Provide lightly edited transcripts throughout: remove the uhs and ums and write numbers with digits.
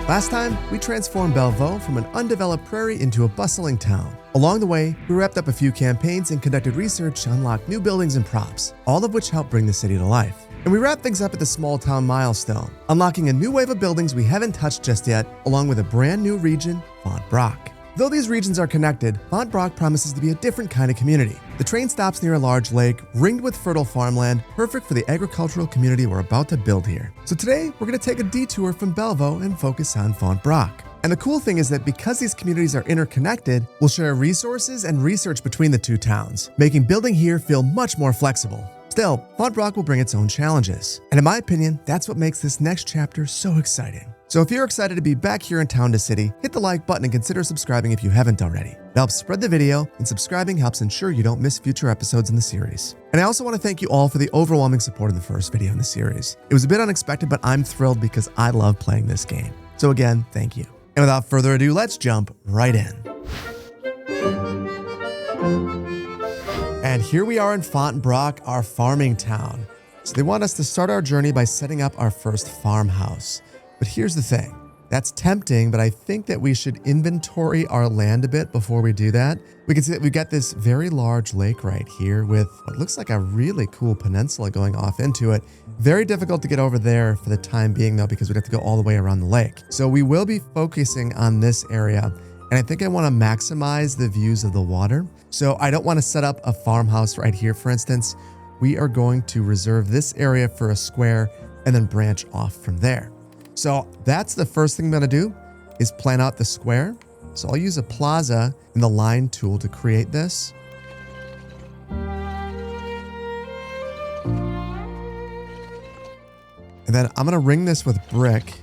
Last time, we transformed Belvau from an undeveloped prairie into a bustling town. Along the way, we wrapped up a few campaigns and conducted research to unlock new buildings and props, all of which helped bring the city to life. And we wrapped things up at the small town milestone, unlocking a new wave of buildings we haven't touched just yet, along with a brand new region, Fontebrac. Though these regions are connected, Fontebrac promises to be a different kind of community. The train stops near a large lake, ringed with fertile farmland, perfect for the agricultural community we're about to build here. So today, we're going to take a detour from Belvau and focus on Fontebrac. And the cool thing is that because these communities are interconnected, we'll share resources and research between the two towns, making building here feel much more flexible. Still, Fontebrac will bring its own challenges. And in my opinion, that's what makes this next chapter so exciting. So if you're excited to be back here in Town to City, hit the like button and consider subscribing if you haven't already. It helps spread the video, and subscribing helps ensure you don't miss future episodes in the series. And I also want to thank you all for the overwhelming support of the first video in the series. It was a bit unexpected, but I'm thrilled because I love playing this game. So again, thank you. And without further ado, let's jump right in. And here we are in Fontebrac, our farming town. So they want us to start our journey by setting up our first farmhouse. But here's the thing. That's tempting, but I think that we should inventory our land a bit before we do that. We can see that we've got this very large lake right here with what looks like a really cool peninsula going off into it. Very difficult to get over there for the time being though, because we'd have to go all the way around the lake. So we will be focusing on this area. And I think I want to maximize the views of the water. So I don't want to set up a farmhouse right here, for instance. We are going to reserve this area for a square and then branch off from there. So that's the first thing I'm going to do is plan out the square. So I'll use a plaza and the line tool to create this. And then I'm going to ring this with brick.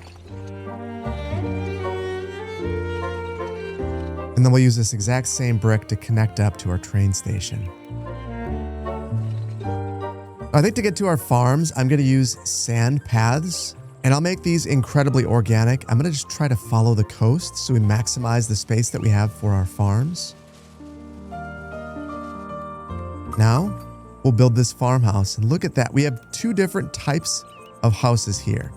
And then we'll use this exact same brick to connect up to our train station. I think to get to our farms, I'm going to use sand paths. And I'll make these incredibly organic. I'm going to just try to follow the coast so we maximize the space that we have for our farms. Now, we'll build this farmhouse. And look at that. We have two different types of houses here.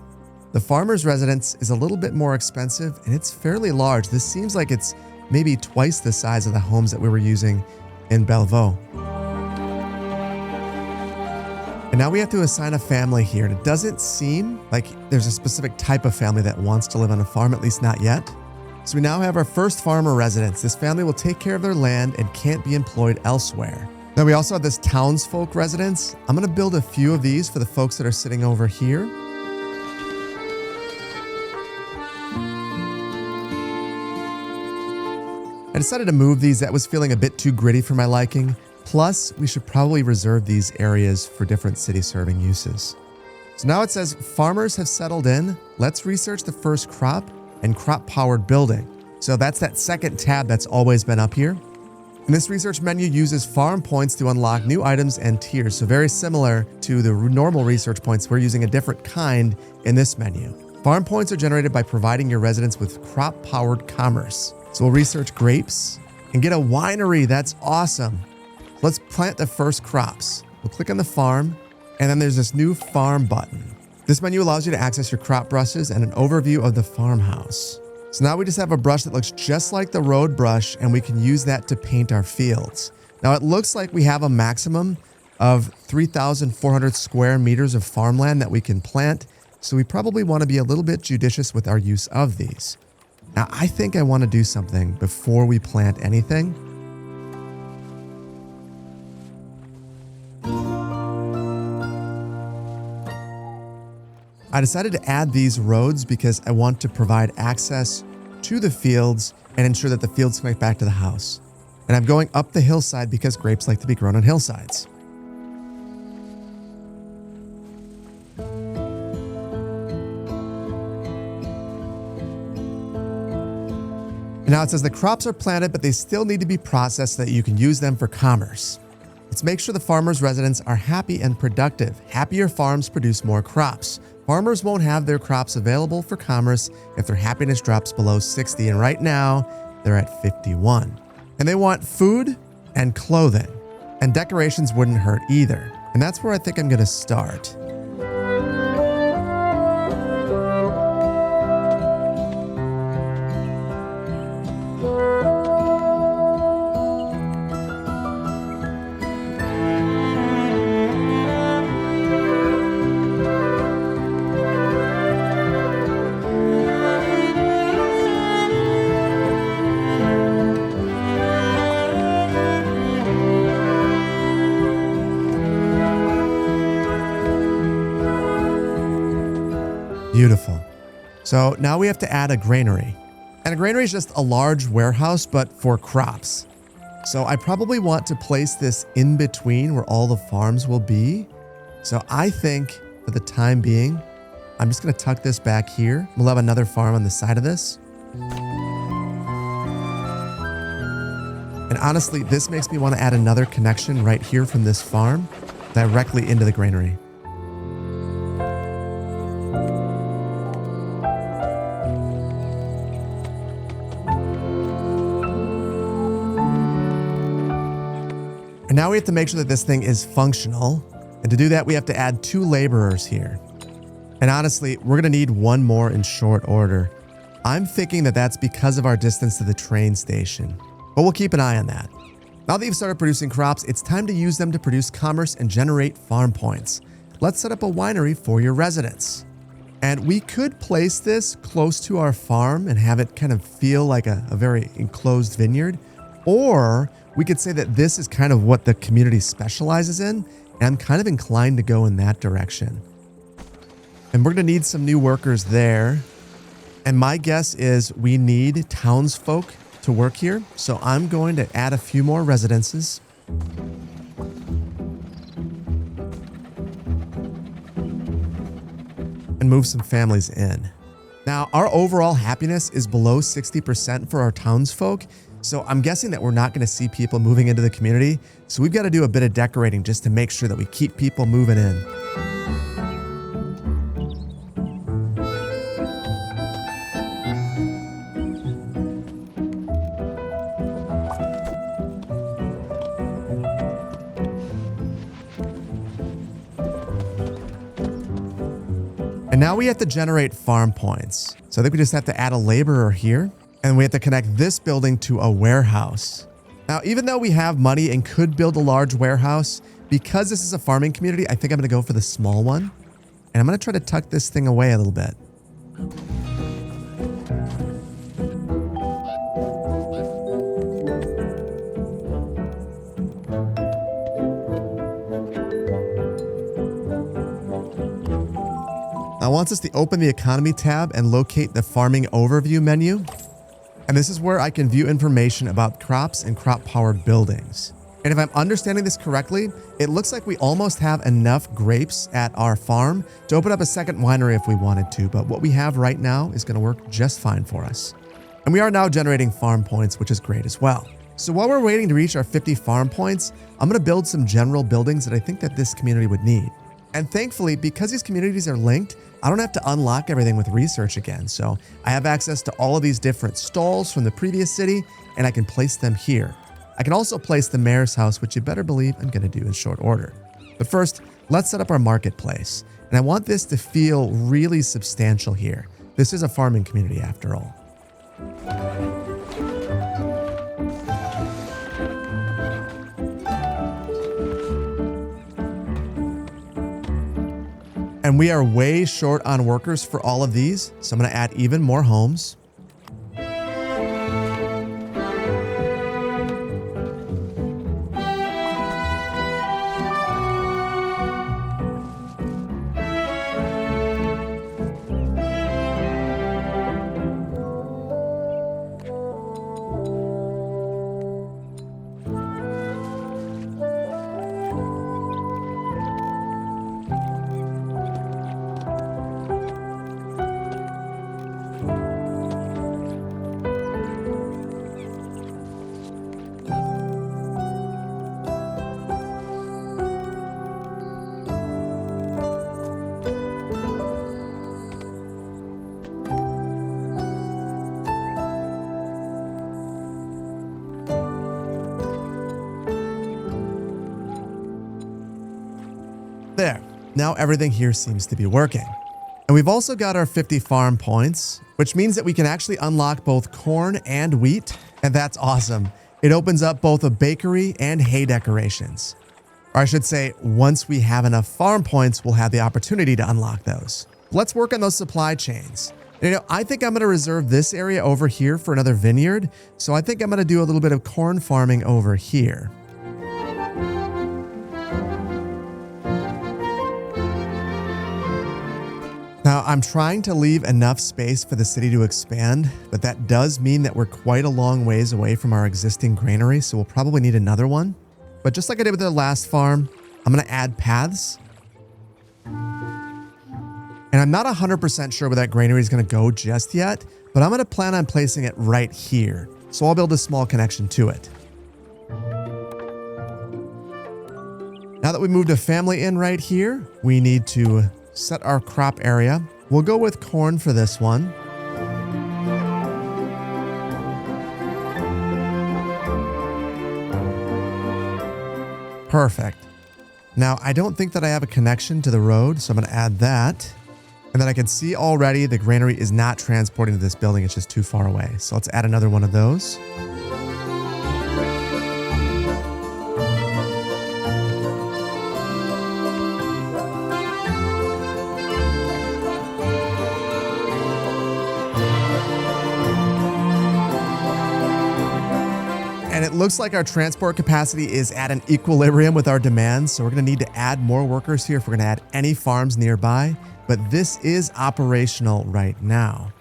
The farmer's residence is a little bit more expensive and it's fairly large. This seems like it's maybe twice the size of the homes that we were using in Belvau. And now we have to assign a family here. And it doesn't seem like there's a specific type of family that wants to live on a farm, at least not yet. So we now have our first farmer residence. This family will take care of their land and can't be employed elsewhere. Now we also have this townsfolk residence. I'm going to build a few of these for the folks that are sitting over here. I decided to move these. That was feeling a bit too gritty for my liking. Plus, we should probably reserve these areas for different city serving uses. So now it says farmers have settled in. Let's research the first crop and crop powered building. So that's that second tab that's always been up here. And this research menu uses farm points to unlock new items and tiers. So very similar to the normal research points, we're using a different kind in this menu. Farm points are generated by providing your residents with crop powered commerce. So we'll research grapes and get a winery. That's awesome. Let's plant the first crops. We'll click on the farm, and then there's this new farm button. This menu allows you to access your crop brushes and an overview of the farmhouse. So now we just have a brush that looks just like the road brush, and we can use that to paint our fields. Now it looks like we have a maximum of 3,400 square meters of farmland that we can plant, so we probably want to be a little bit judicious with our use of these. Now I think I want to do something before we plant anything. I decided to add these roads because I want to provide access to the fields and ensure that the fields connect back to the house. And I'm going up the hillside because grapes like to be grown on hillsides. And now it says the crops are planted, but they still need to be processed so that you can use them for commerce. Let's make sure the farmers' residents are happy and productive. Happier farms produce more crops. Farmers won't have their crops available for commerce if their happiness drops below 60, and right now they're at 51. And they want food and clothing, and decorations wouldn't hurt either. And that's where I think I'm going to start. So now we have to add a granary. And a granary is just a large warehouse, but for crops. So I probably want to place this in between where all the farms will be. So I think for the time being, I'm just going to tuck this back here. We'll have another farm on the side of this. And honestly, this makes me want to add another connection right here from this farm directly into the granary. And now we have to make sure that this thing is functional. And to do that, we have to add 2 laborers here. And honestly, we're going to need 1 more in short order. I'm thinking that that's because of our distance to the train station. But we'll keep an eye on that. Now that you've started producing crops, it's time to use them to produce commerce and generate farm points. Let's set up a winery for your residents. And we could place this close to our farm and have it kind of feel like a very enclosed vineyard. Or we could say that this is kind of what the community specializes in. And I'm kind of inclined to go in that direction. And we're going to need some new workers there. And my guess is we need townsfolk to work here. So I'm going to add a few more residences. And move some families in. Now, our overall happiness is below 60% for our townsfolk. So I'm guessing that we're not going to see people moving into the community. So we've got to do a bit of decorating just to make sure that we keep people moving in. And now we have to generate farm points. So I think we just have to add a laborer here. And we have to connect this building to a warehouse. Now, even though we have money and could build a large warehouse, because this is a farming community, I think I'm going to go for the small one. And I'm going to try to tuck this thing away a little bit. I want us to open the economy tab and locate the farming overview menu. And this is where I can view information about crops and crop-powered buildings. And if I'm understanding this correctly, it looks like we almost have enough grapes at our farm to open up a second winery if we wanted to. But what we have right now is going to work just fine for us. And we are now generating farm points, which is great as well. So while we're waiting to reach our 50 farm points, I'm going to build some general buildings that I think that this community would need. And thankfully, because these communities are linked, I don't have to unlock everything with research again. So I have access to all of these different stalls from the previous city, and I can place them here. I can also place the mayor's house, which you better believe I'm going to do in short order. But first, let's set up our marketplace. And I want this to feel really substantial here. This is a farming community after all. And we are way short on workers for all of these, so I'm going to add even more homes. There, now everything here seems to be working. And we've also got our 50 farm points, which means that we can actually unlock both corn and wheat, and that's awesome. It opens up both a bakery and hay decorations. Or I should say, once we have enough farm points, we'll have the opportunity to unlock those. Let's work on those supply chains. And, I think I'm going to reserve this area over here for another vineyard, so I think I'm going to do a little bit of corn farming over here. Now, I'm trying to leave enough space for the city to expand, but that does mean that we're quite a long ways away from our existing granary, so we'll probably need another one. But just like I did with the last farm, I'm going to add paths. And I'm not 100% sure where that granary is going to go just yet, but I'm going to plan on placing it right here. So I'll build a small connection to it. Now that we moved a family in right here, we need to set our crop area. We'll go with corn for this one. Perfect. Now, I don't think that I have a connection to the road, so I'm going to add that. And then I can see already the granary is not transporting to this building. It's just too far away. So let's add another one of those. And it looks like our transport capacity is at an equilibrium with our demands, so we're going to need to add more workers here if we're going to add any farms nearby, but this is operational right now.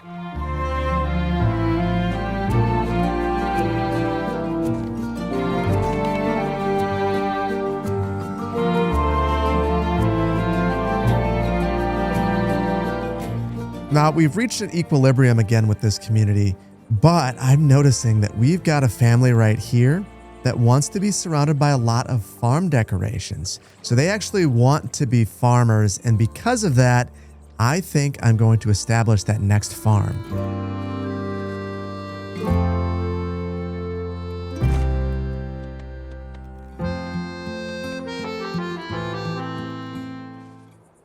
Now, we've reached an equilibrium again with this community, but I'm noticing that we've got a family right here that wants to be surrounded by a lot of farm decorations. So they actually want to be farmers, and because of that, I think I'm going to establish that next farm.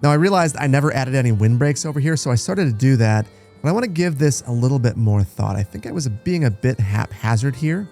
Now I realized I never added any windbreaks over here, so I started to do that. But I want to give this a little bit more thought. I think I was being a bit haphazard here.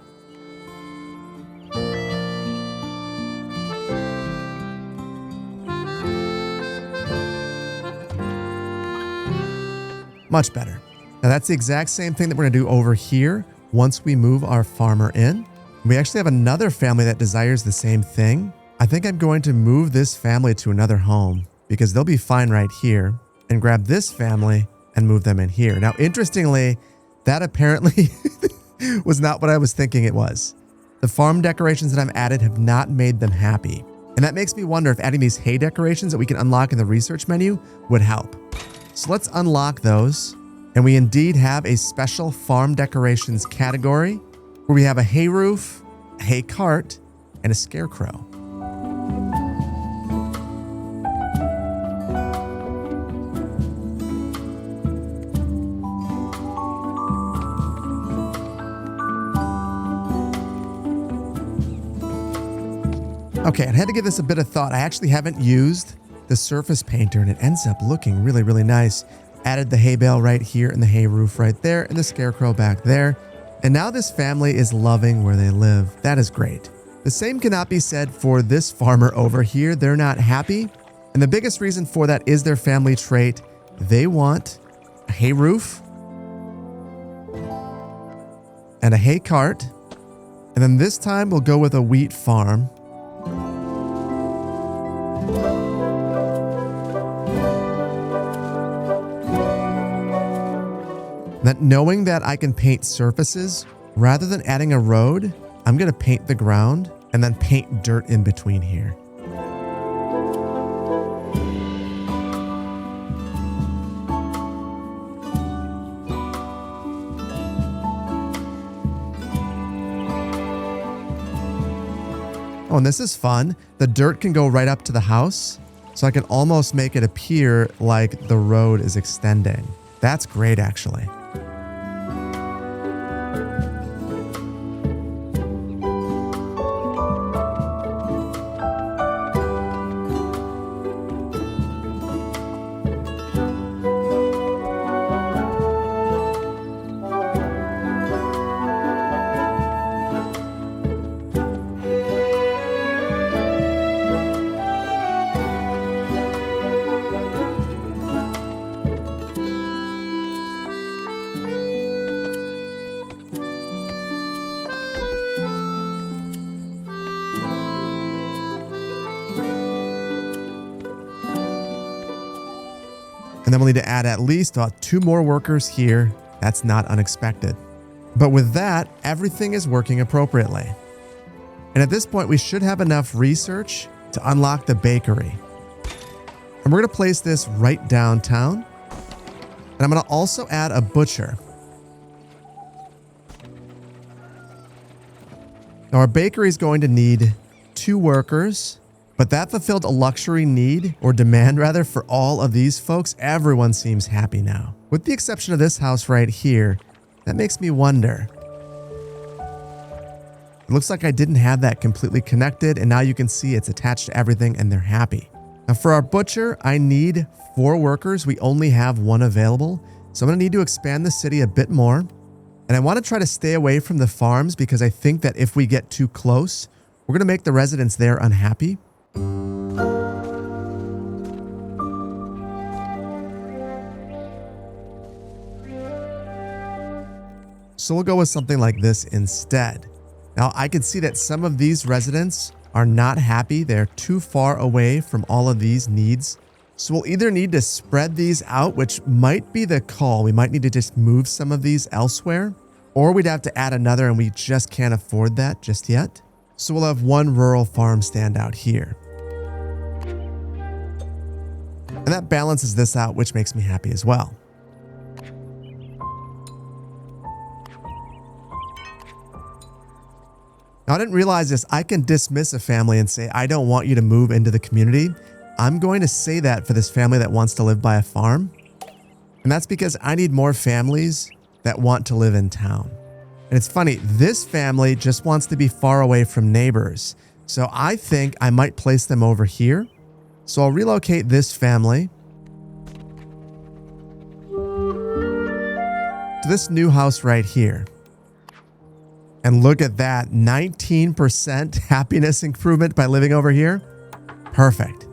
Much better. Now that's the exact same thing that we're going to do over here once we move our farmer in. We actually have another family that desires the same thing. I think I'm going to move this family to another home because they'll be fine right here, and grab this family and move them in here. Now, interestingly, that apparently was not what I was thinking it was. The farm decorations that I've added have not made them happy. And that makes me wonder if adding these hay decorations that we can unlock in the research menu would help. So let's unlock those. And we indeed have a special farm decorations category where we have a hay roof, a hay cart, and a scarecrow. Okay, I had to give this a bit of thought. I actually haven't used the surface painter, and it ends up looking really, really nice. Added the hay bale right here and the hay roof right there and the scarecrow back there. And now this family is loving where they live. That is great. The same cannot be said for this farmer over here. They're not happy. And the biggest reason for that is their family trait. They want a hay roof and a hay cart. And then this time we'll go with a wheat farm. That knowing that I can paint surfaces, rather than adding a road, I'm going to paint the ground and then paint dirt in between here. Oh, and this is fun. The dirt can go right up to the house, so I can almost make it appear like the road is extending. That's great, actually. And then we'll need to add at least 2 more workers here. That's not unexpected. But with that, everything is working appropriately. And at this point, we should have enough research to unlock the bakery. And we're going to place this right downtown. And I'm going to also add a butcher. Now our bakery is going to need 2 workers, but that fulfilled a luxury need, or demand rather, for all of these folks. Everyone seems happy now. With the exception of this house right here, that makes me wonder. It looks like I didn't have that completely connected, and now you can see it's attached to everything and they're happy. Now for our butcher, I need 4 workers. We only have 1 available. So I'm going to need to expand the city a bit more. And I want to try to stay away from the farms because I think that if we get too close, we're going to make the residents there unhappy. So we'll go with something like this instead. Now I can see that some of these residents are not happy. They're too far away from all of these needs. So we'll either need to spread these out, which might be the call. We might need to just move some of these elsewhere, or we'd have to add another and we just can't afford that just yet. So we'll have 1 rural farm stand out here. And that balances this out, which makes me happy as well. Now, I didn't realize this. I can dismiss a family and say, I don't want you to move into the community. I'm going to say that for this family that wants to live by a farm. And that's because I need more families that want to live in town. And it's funny, this family just wants to be far away from neighbors. So I think I might place them over here. So I'll relocate this family to this new house right here. And look at that, 19% happiness improvement by living over here. Perfect.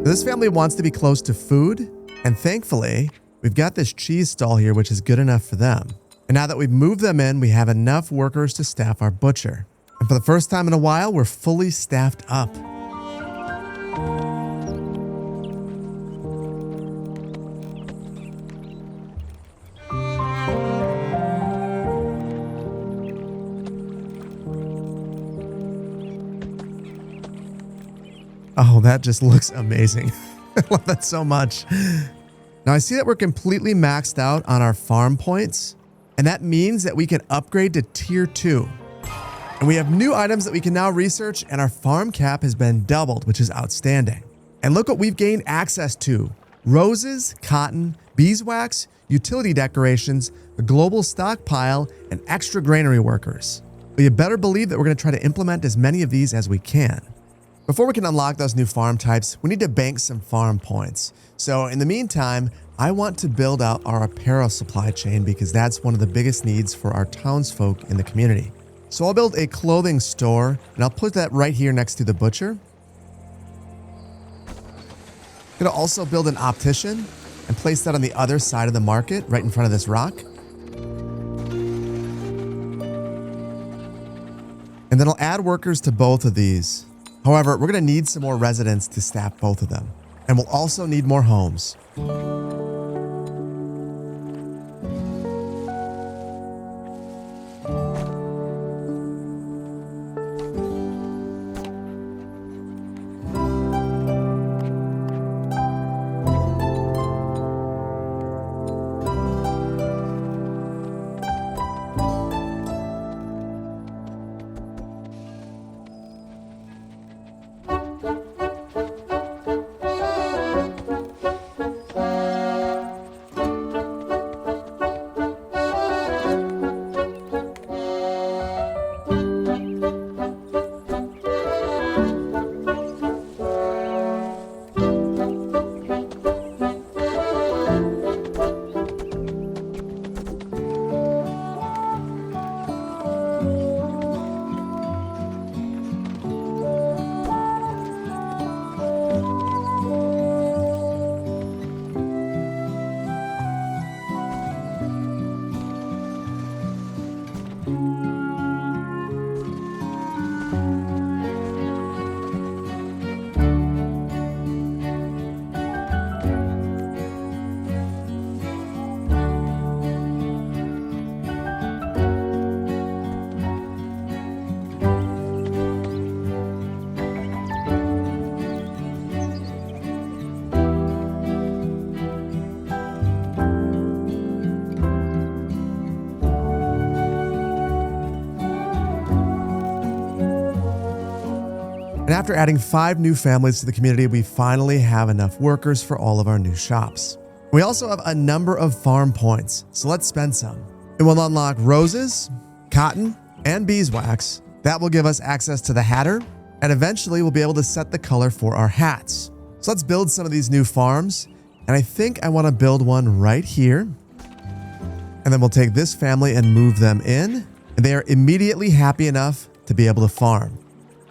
This family wants to be close to food, and thankfully, we've got this cheese stall here, which is good enough for them. And now that we've moved them in, we have enough workers to staff our butcher. And for the first time in a while, we're fully staffed up. Oh, that just looks amazing. I love that so much. Now I see that we're completely maxed out on our farm points, and that means that we can upgrade to tier 2. And we have new items that we can now research, and our farm cap has been doubled, which is outstanding. And look what we've gained access to: roses, cotton, beeswax, utility decorations, a global stockpile, and extra granary workers. But you better believe that we're going to try to implement as many of these as we can. Before we can unlock those new farm types, we need to bank some farm points. So in the meantime, I want to build out our apparel supply chain because that's one of the biggest needs for our townsfolk in the community. So I'll build a clothing store, and I'll put that right here next to the butcher. I'm going to also build an optician and place that on the other side of the market, right in front of this rock. And then I'll add workers to both of these. However, we're going to need some more residents to staff both of them. And we'll also need more homes. And after adding 5 new families to the community, we finally have enough workers for all of our new shops. We also have a number of farm points, so let's spend some. It will unlock roses, cotton, and beeswax. That will give us access to the hatter, and eventually we'll be able to set the color for our hats. So let's build some of these new farms, and I think I want to build one right here. And then we'll take this family and move them in, and they are immediately happy enough to be able to farm.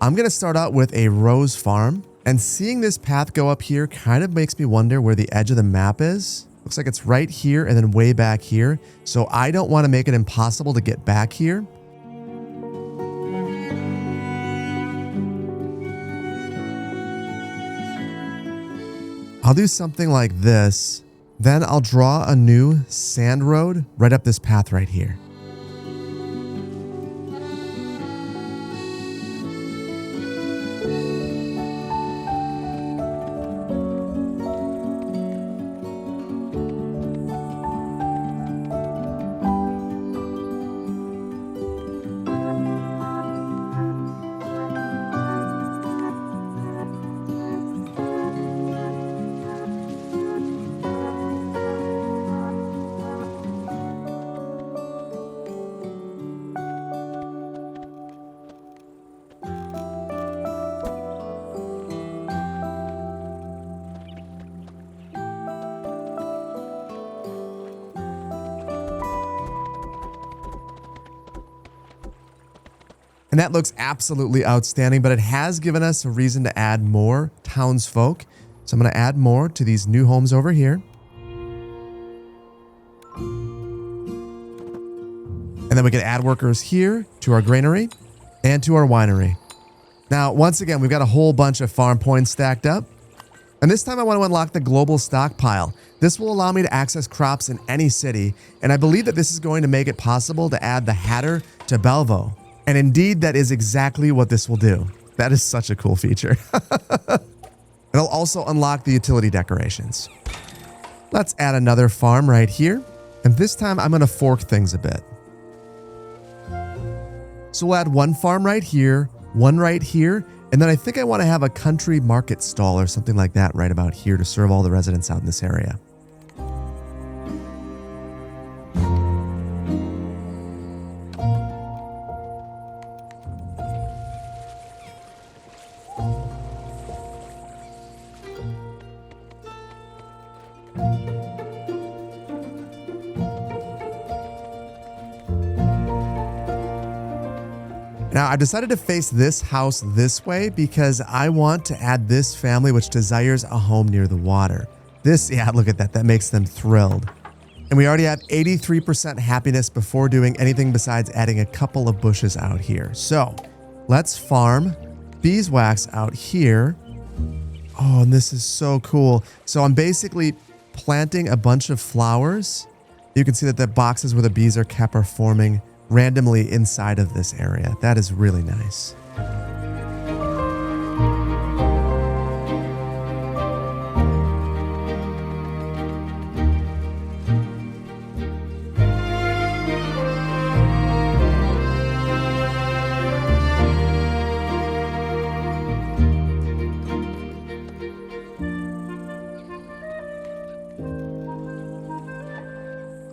I'm going to start out with a rose farm, and seeing this path go up here kind of makes me wonder where the edge of the map is. Looks like it's right here and then way back here, so I don't want to make it impossible to get back here. I'll do something like this. Then I'll draw a new sand road right up this path right here. And that looks absolutely outstanding, but it has given us a reason to add more townsfolk. So I'm going to add more to these new homes over here. And then we can add workers here to our granary and to our winery. Now, once again, we've got a whole bunch of farm points stacked up. And this time I want to unlock the global stockpile. This will allow me to access crops in any city. And I believe that this is going to make it possible to add the hatter to Belvau. And indeed, that is exactly what this will do. That is such a cool feature. It'll also unlock the utility decorations. Let's add another farm right here. And this time I'm going to fork things a bit. So we'll add one farm right here, one right here, and then I think I want to have a country market stall or something like that right about here to serve all the residents out in this area. Now, I decided to face this house this way because I want to add this family which desires a home near the water. Yeah, look at that. That makes them thrilled. And we already have 83% happiness before doing anything besides adding a couple of bushes out here. So let's farm beeswax out here. Oh, and this is so cool. So I'm basically planting a bunch of flowers. You can see that the boxes where the bees are kept are forming randomly inside of this area. That is really nice.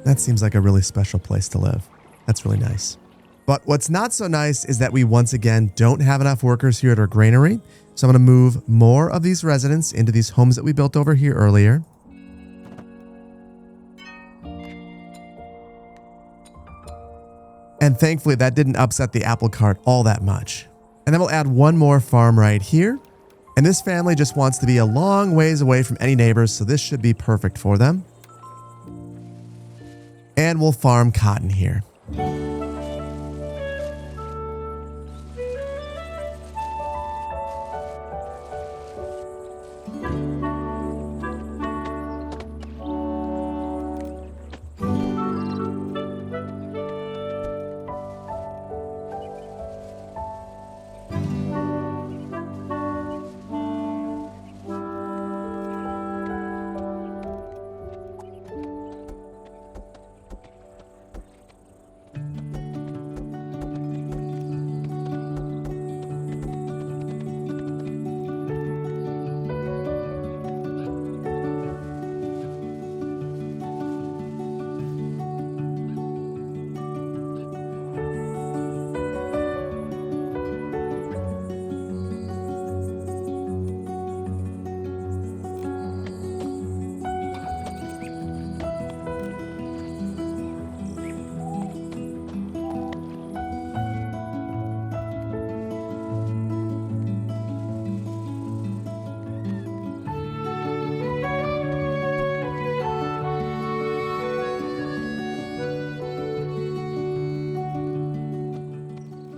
That seems like a really special place to live. That's really nice. But what's not so nice is that we once again don't have enough workers here at our granary. So I'm going to move more of these residents into these homes that we built over here earlier. And thankfully that didn't upset the apple cart all that much. And then we'll add one more farm right here. And this family just wants to be a long ways away from any neighbors, so this should be perfect for them. And we'll farm cotton here.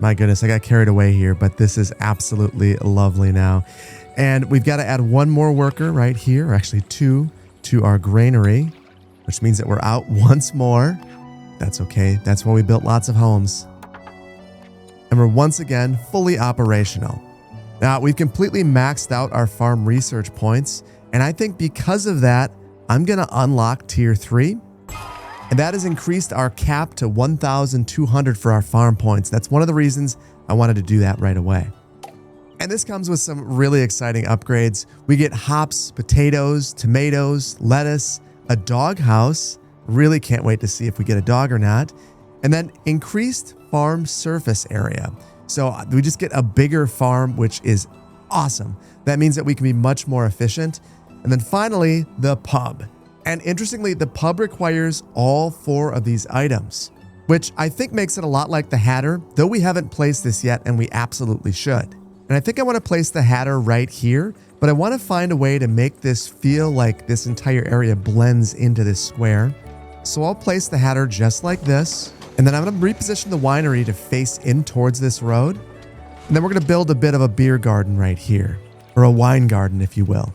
My goodness, I got carried away here, but this is absolutely lovely now. And we've got to add one more worker right here, or actually two, to our granary, which means that we're out once more. That's okay. That's why we built lots of homes. And we're once again fully operational. Now, we've completely maxed out our farm research points, and I think because of that, I'm going to unlock Tier 3. And that has increased our cap to 1,200 for our farm points. That's one of the reasons I wanted to do that right away. And this comes with some really exciting upgrades. We get hops, potatoes, tomatoes, lettuce, a dog house. Really can't wait to see if we get a dog or not. And then increased farm surface area. So we just get a bigger farm, which is awesome. That means that we can be much more efficient. And then finally, the pub. And interestingly, the pub requires all 4 of these items, which I think makes it a lot like the Hatter, though we haven't placed this yet and we absolutely should. And I think I want to place the Hatter right here, but I want to find a way to make this feel like this entire area blends into this square. So I'll place the Hatter just like this, and then I'm going to reposition the winery to face in towards this road. And then we're going to build a bit of a beer garden right here, or a wine garden, if you will.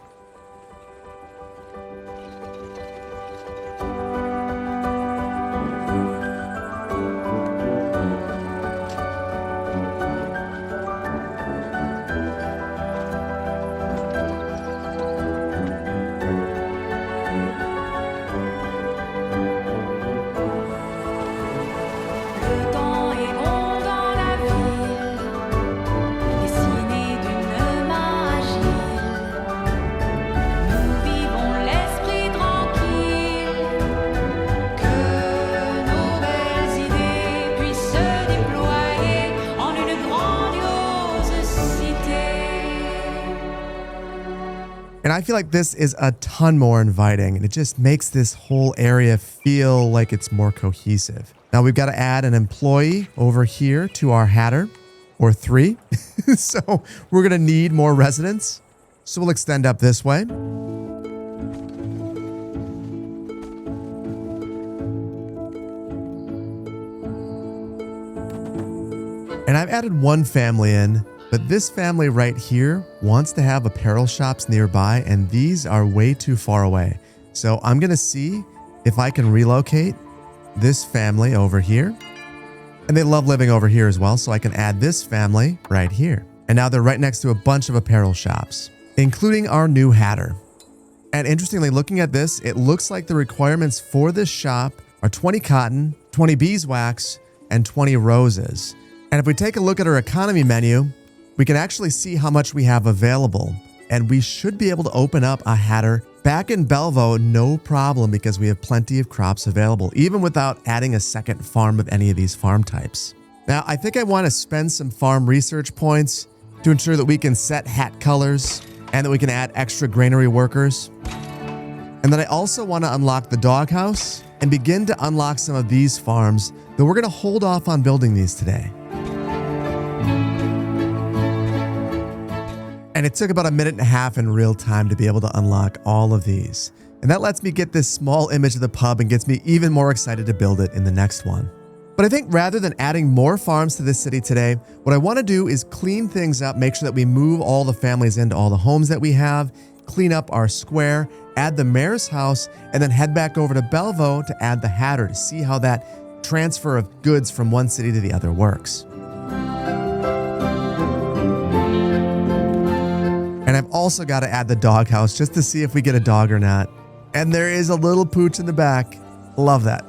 And I feel like this is a ton more inviting, and it just makes this whole area feel like it's more cohesive. Now we've got to add an employee over here to our Hatter, or 3. So we're going to need more residents. So we'll extend up this way. And I've added one family in. But this family right here wants to have apparel shops nearby, and these are way too far away. So I'm going to see if I can relocate this family over here. And they love living over here as well, so I can add this family right here. And now they're right next to a bunch of apparel shops, including our new Hatter. And interestingly, looking at this, it looks like the requirements for this shop are 20 cotton, 20 beeswax, and 20 roses. And if we take a look at our economy menu, we can actually see how much we have available, and we should be able to open up a Hatter back in Belvau, no problem, because we have plenty of crops available, even without adding a second farm of any of these farm types. Now, I think I want to spend some farm research points to ensure that we can set hat colors and that we can add extra granary workers. And then I also want to unlock the doghouse and begin to unlock some of these farms, though we're going to hold off on building these today. And it took about 1.5 minutes in real time to be able to unlock all of these. And that lets me get this small image of the pub and gets me even more excited to build it in the next one. But I think rather than adding more farms to this city today, what I want to do is clean things up, make sure that we move all the families into all the homes that we have, clean up our square, add the mayor's house, and then head back over to Belvau to add the Hatter to see how that transfer of goods from one city to the other works. And I've also got to add the doghouse just to see if we get a dog or not. And there is a little pooch in the back. Love that.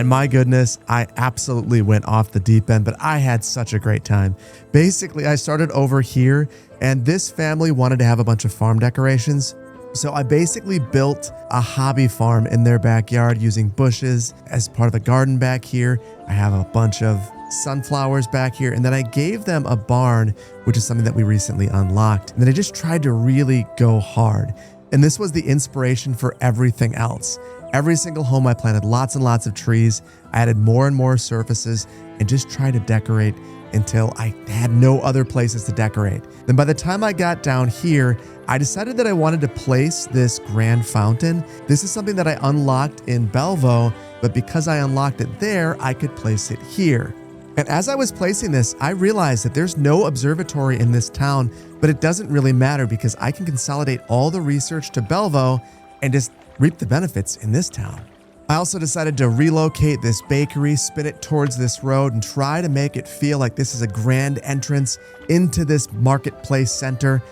And my goodness, I absolutely went off the deep end, but I had such a great time. Basically, I started over here, and this family wanted to have a bunch of farm decorations. So I basically built a hobby farm in their backyard using bushes as part of the garden back here. I have a bunch of sunflowers back here, and then I gave them a barn, which is something that we recently unlocked. And then I just tried to really go hard. And this was the inspiration for everything else. Every single home I planted lots and lots of trees, I added more and more surfaces, and just tried to decorate until I had no other places to decorate. Then by the time I got down here, I decided that I wanted to place this grand fountain. This is something that I unlocked in Belvau, but because I unlocked it there, I could place it here. And as I was placing this, I realized that there's no observatory in this town, but it doesn't really matter because I can consolidate all the research to Belvau and just reap the benefits in this town. I also decided to relocate this bakery, spin it towards this road, and try to make it feel like this is a grand entrance into this marketplace center.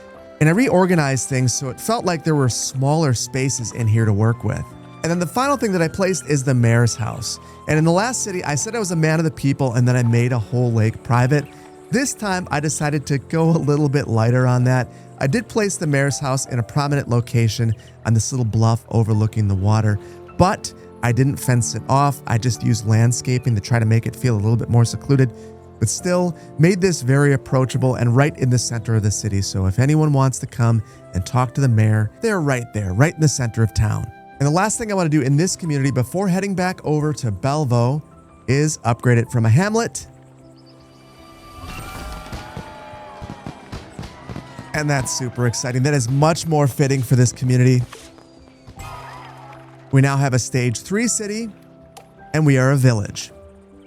And I reorganized things so it felt like there were smaller spaces in here to work with. And then the final thing that I placed is the mayor's house. And in the last city, I said I was a man of the people, and then I made a whole lake private. This time, I decided to go a little bit lighter on that. I did place the mayor's house in a prominent location on this little bluff overlooking the water, but I didn't fence it off. I just used landscaping to try to make it feel a little bit more secluded, but still made this very approachable and right in the center of the city. So if anyone wants to come and talk to the mayor, they're right there, right in the center of town. And the last thing I want to do in this community before heading back over to Belvau is upgrade it from a hamlet. And that's super exciting. That is much more fitting for this community. We now have a stage 3 city, and we are a village.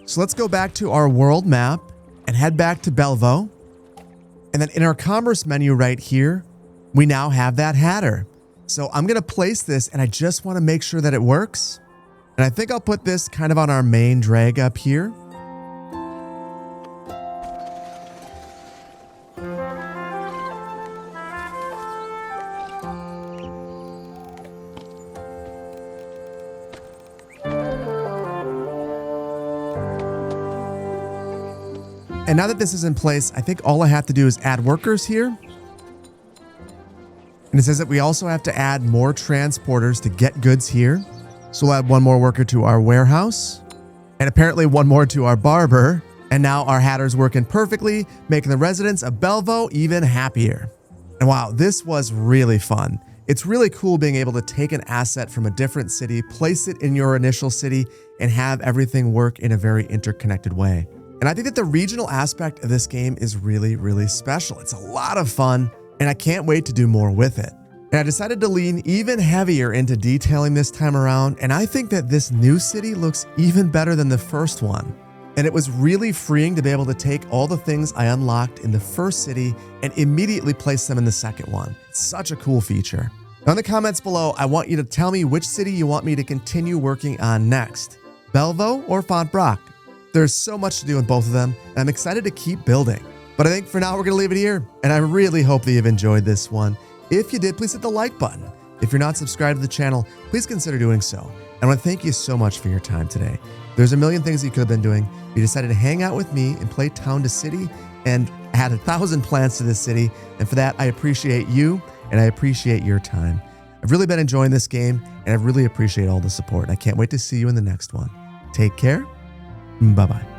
So let's go back to our world map and head back to Belvau. And then in our commerce menu right here, we now have that hatter. So I'm going to place this, and I just want to make sure that it works. And I think I'll put this kind of on our main drag up here. And now that this is in place, I think all I have to do is add workers here. And it says that we also have to add more transporters to get goods here. So we'll add one more worker to our warehouse, and apparently one more to our barber. And now our hatter's working perfectly, making the residents of Belvau even happier. And wow, this was really fun. It's really cool being able to take an asset from a different city, place it in your initial city, and have everything work in a very interconnected way. And I think that the regional aspect of this game is really, really special. It's a lot of fun, and I can't wait to do more with it. And I decided to lean even heavier into detailing this time around, and I think that this new city looks even better than the first one. And it was really freeing to be able to take all the things I unlocked in the first city and immediately place them in the second one. It's such a cool feature. Now in the comments below, I want you to tell me which city you want me to continue working on next, Belvau or Fontebrac. There's so much to do in both of them, and I'm excited to keep building. But I think for now, we're going to leave it here, and I really hope that you've enjoyed this one. If you did, please hit the like button. If you're not subscribed to the channel, please consider doing so. I want to thank you so much for your time today. There's a million things you could have been doing. You decided to hang out with me and play town to city and add 1,000 plants to this city, and for that, I appreciate you, and I appreciate your time. I've really been enjoying this game, and I really appreciate all the support. I can't wait to see you in the next one. Take care. Bye-bye.